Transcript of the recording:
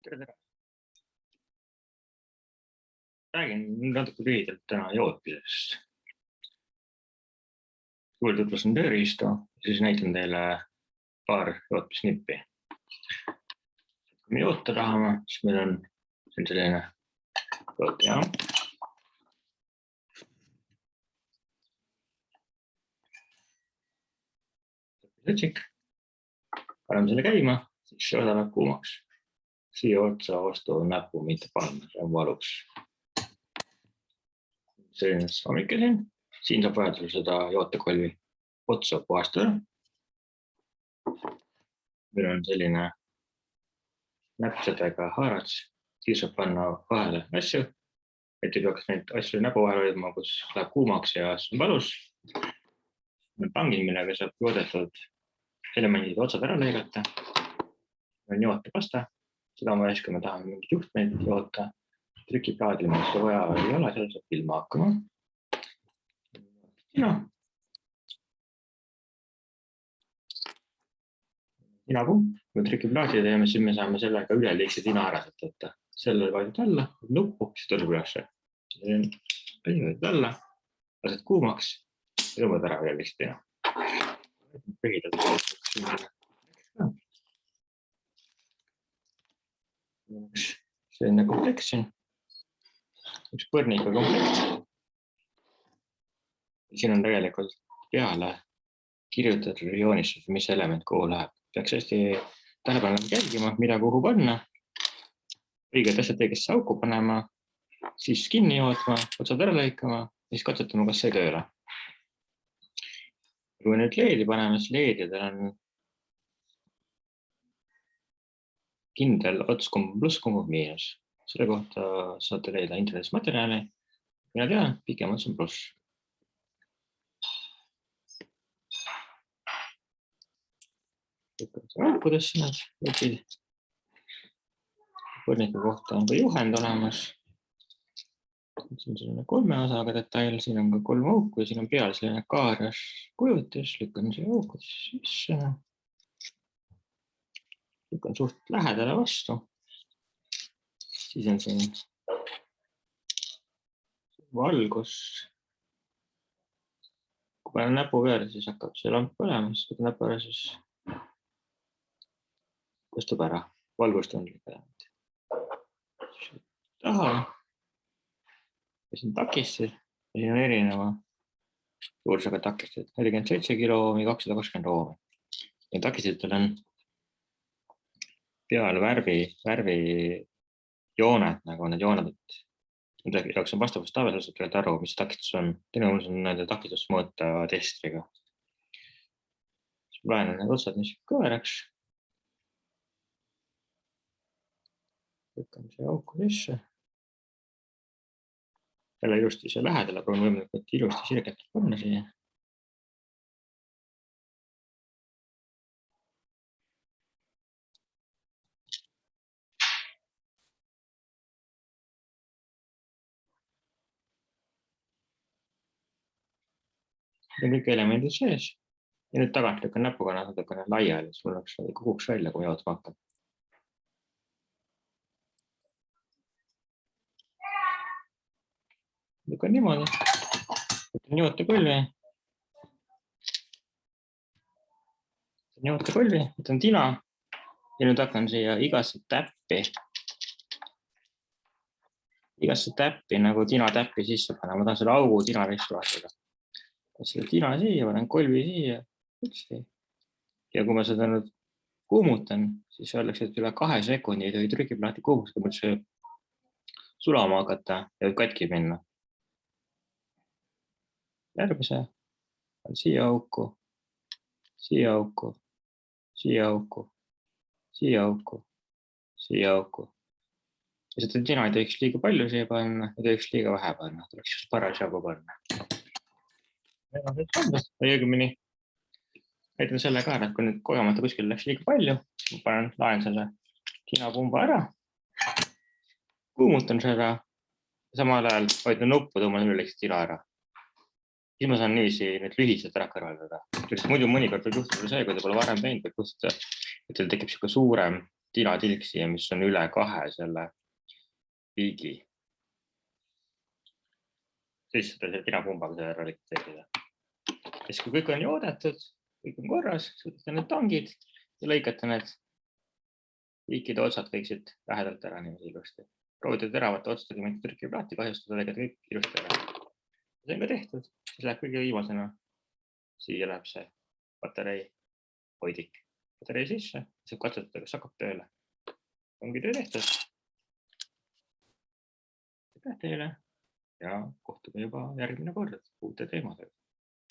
Tere. Räägin natuke lühidalt täna jootmisest. Kui tutvusin tööriistu, siis näitan teile paar jootmisnippi. Kui me joota tahame, siis meil on selline jootejaam. Lõtsik. Paneme selle käima, siis see osa läheb kuumaks. Siia otsa vastu näppu mitte panna, see on valus. Selline saamike siin saab vajadusel seda jootekolvi otsa puhastada. Meil on selline näppsedega haarats, siis saab panna vahele asju, et ei peaks neid asju näpu vahel hoidma, kus läheb kuumaks ja see on valus. Tangid, millega saab joodetud elemendid otsad ära lõigata. On jootepasta, seda ma ees, kui me tahame mingit juhtmeid joota. Trükiplaadil meil seda vaja ei ole, seal saab ilma hakkama. Tinapump, kui trükiplaadi teeme, siis me saame sellega üleliigse tina ära võtta. Selle vajutad alla, nuppu, siis tõuseb üles. Vajutad alla, lased kuumaks ja tõmbad ära üleliigse tina. Selline komplekt siin. Üks põrnika komplekt. Siin on tegelikult peale kirjutatud joonistus, mis element kuhu läheb. Peaks hästi tähelepanelikult jälgima, mida kuhu panna. Õiged asjad õigesse auku panema, siis kinni jootma, otsad ära lõikama, siis katsetama, kas see ei tööle. Kui nüüd leedi paneme, siis leedidel on kindel ots kumbub pluss, kumbub miinus. Selle kohta saate leida internetis materjali. Mina tean, pikem ots on pluss. Aukudesse need lõpid. Põrnika kohta on ka juhend olemas. See on selline 3 osaga detail, siin on ka 3 auku ja siin on peal selline kaaras kujutis. Lükkan siia aukudesse sisse. Lükkan suht lähedale vastu. Siis on siin valgus. Kui panen näpu peale, siis hakkab see lamp põlema, siis võtan näpu ära, siis kustub ära valgustundlik element. Taha. Ja siin takistused. Ja siin on erineva suurusega takistused. 47 kiloomi, 220 oomi. Ja takistused on peal värvi jooned, nagu need jooned, et jaoks on vastavustabel, saab teada aru, mis takistus on. Teine on nende takistust mõõta testriga. Laen need otsad, mis kõveraks. Lükkan see auku sisse. Jälle ilusti see lähedale, proovin võimalikult ilusti sirget panna siia. on kõik elemendid sees. Ja nüüd tagant lükkan näpuga natukene laiali, siis mul oleks kukuks välja, kui jootma hakkab. Lükkan niimoodi. Võtan jootekolvi, võtan tina ja nüüd hakkan siia igasse täppi nagu tina täppi sisse panna. Ma tahan selle augu tina ristu vahetada. Selle tina siia, panen kolvi siia. Ja kui ma seda nüüd kuumutan, siis öeldakse, et üle 2 sekundi ei tohi trükiplaati kuumutada, mõttes see sulama hakata ja võib katki minna. Järgmise on siia auku, siia auku, siia auku, siia auku, siia auku. Ja seda tina ei tohiks liiga palju siia panna, ei tohiks liiga vähe panna, tuleks just parasjagu panna. Õigemini näitan selle ka, et kui nüüd kogemata kuskil läks liiga palju, laen selle tinapumba ära, kuumutan seda, samal ajal hoidan nuppu, tõmban üleliigse tina ära. Siis ma saan niiviisi need lühised ära kõrvaldada. Muidu mõnikord võib juhtuda see, kui te pole varem teinud, et teil tekib suurem tinatilk siia, mis on üle 2 selle piigi. Siis seda tinapumbaga see realiseerida. Siis kui kõik on joodetud, kõik on korras, suudate need tangid ja lõikate need piikide otsad kõik siit lähedalt ära niimoodi ilusti. Proovite teravate otstega mitte trükiplaati kahjustada, lõigate kõik ilusti ära. See on ka tehtud, siis läheb kõige viimasena. Siia läheb see patarei hoidik. Patarei sisse, saab katsutada, kas hakkab tööle. Ongi töö tehtud. Aitäh teile ja kohtume juba järgmine kord uute teemadega.